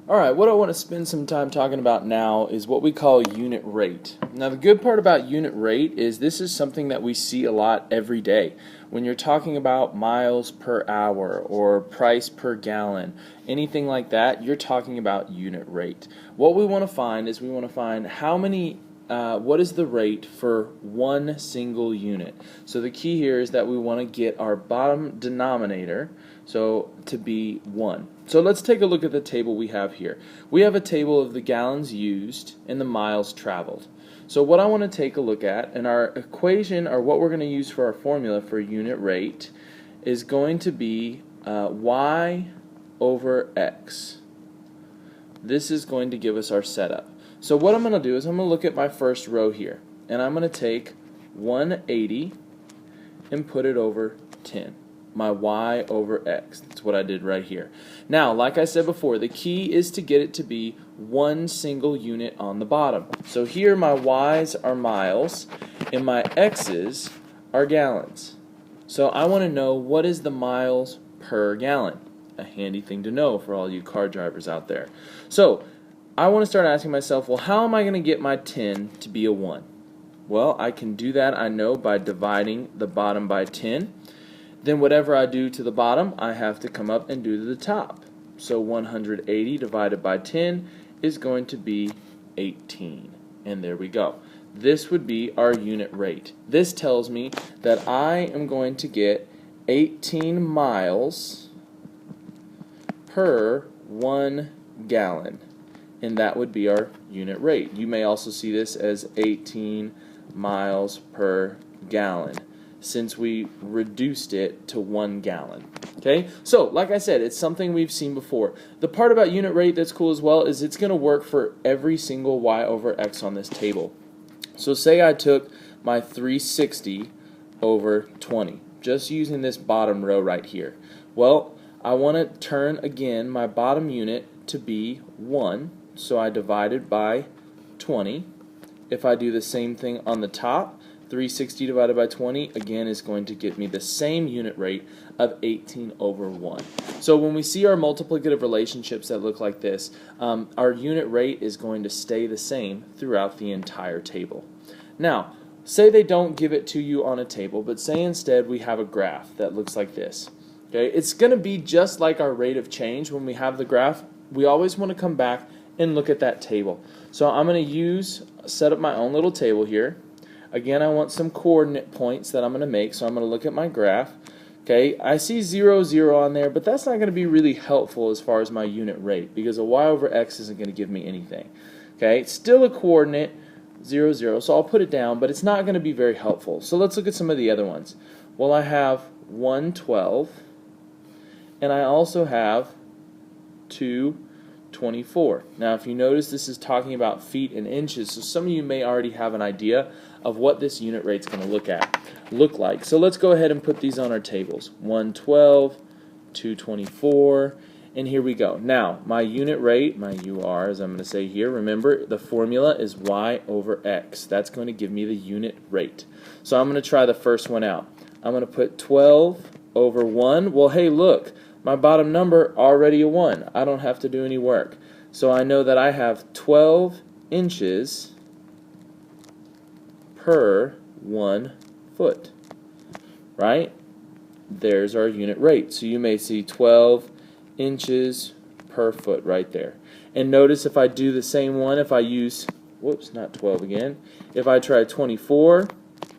Alright, what I want to spend some time talking about now is what we call unit rate. Now the good part about unit rate is this is something that we see a lot every day. When you're talking about miles per hour or price per gallon, anything like that, you're talking about unit rate. What we want to find is we want to find what is the rate for one single unit. So the key here is that we want to get our bottom denominator to be 1. So let's take a look at the table we have here. We have a table of the gallons used and the miles traveled. So what I want to take a look at, and our equation, or what we're going to use for our formula for unit rate, is going to be y over x. This is going to give us our setup. So what I'm going to do is I'm going to look at my first row here, and I'm going to take 180 and put it over 10. My y over x. That's what I did right here. Now, like I said before, the key is to get it to be one single unit on the bottom. So here my y's are miles and my x's are gallons. So I want to know what is the miles per gallon. A handy thing to know for all you car drivers out there. So I want to start asking myself, well, how am I going to get my 10 to be a 1? Well, I can do that, I know, by dividing the bottom by 10. Then whatever I do to the bottom, I have to come up and do to the top. So 180 divided by 10 is going to be 18. And there we go. This would be our unit rate. This tells me that I am going to get 18 miles per 1 gallon. And that would be our unit rate. You may also see this as 18 miles per gallon, since we reduced it to 1 gallon. Okay, so like I said, it's something we've seen before. The part about unit rate that's cool as well is it's going to work for every single y over x on this table. So say I took my 360 over 20, just using this bottom row right here. Well, I want to turn again my bottom unit to be 1, so I divided by 20. If I do the same thing on the top, 360 divided by 20, again, is going to give me the same unit rate of 18 over 1. So when we see our multiplicative relationships that look like this, our unit rate is going to stay the same throughout the entire table. Now, say they don't give it to you on a table, but say instead we have a graph that looks like this. Okay, it's going to be just like our rate of change when we have the graph. We always want to come back and look at that table. So I'm going to set up my own little table here. Again, I want some coordinate points that I'm going to make, so I'm going to look at my graph. Okay, I see 0, 0 on there, but that's not going to be really helpful as far as my unit rate, because a y over x isn't going to give me anything. Okay, it's still a coordinate, 0, 0, so I'll put it down, but it's not going to be very helpful. So let's look at some of the other ones. Well, I have 112, and I also have 224. Now, if you notice, this is talking about feet and inches, so some of you may already have an idea of what this unit rate is going to look like. So let's go ahead and put these on our tables. 112, 224, and here we go. Now, my unit rate, my UR, as I'm going to say here, remember the formula is y over x. That's going to give me the unit rate. So I'm going to try the first one out. I'm going to put 12 over 1. Well, hey, look, my bottom number already a 1. I don't have to do any work. So I know that I have 12 inches per 1 foot, right? There's our unit rate. So you may see 12 inches per foot right there. And notice if I do the same one, if I use, whoops, not 12 again, if I try 24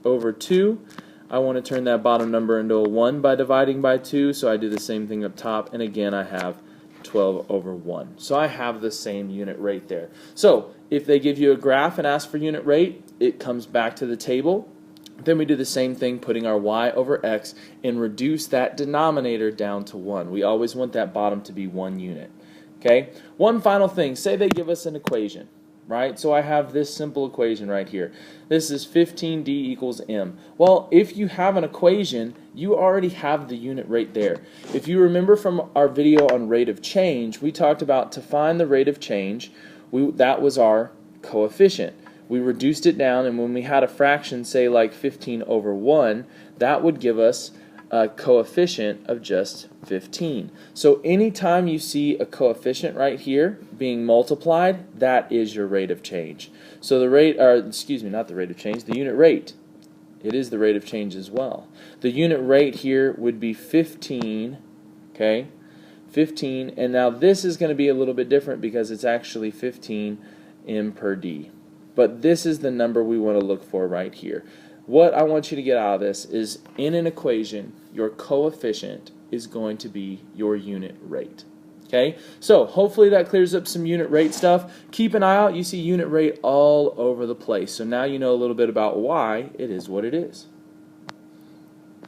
over 2, I want to turn that bottom number into a 1 by dividing by 2, so I do the same thing up top, and again I have 12 over 1. So I have the same unit rate there. So if they give you a graph and ask for unit rate, it comes back to the table. Then we do the same thing, putting our y over x, and reduce that denominator down to 1. We always want that bottom to be 1 unit. Okay? One final thing, say they give us an equation, right? So I have this simple equation right here. This is 15d equals m. Well, if you have an equation, you already have the unit rate there. If you remember from our video on rate of change, we talked about to find the rate of change, that was our coefficient. We reduced it down, and when we had a fraction, say like 15 over 1, that would give us a coefficient of just 15. So anytime you see a coefficient right here being multiplied, that is your rate of change. So the rate, or excuse me, not the rate of change, the unit rate. It is the rate of change as well. The unit rate here would be 15, okay? 15, and now this is going to be a little bit different because it's actually 15 m per d. But this is the number we want to look for right here. What I want you to get out of this is, in an equation, your coefficient is going to be your unit rate. Okay, so hopefully that clears up some unit rate stuff. Keep an eye out. You see unit rate all over the place. So now you know a little bit about why it is what it is.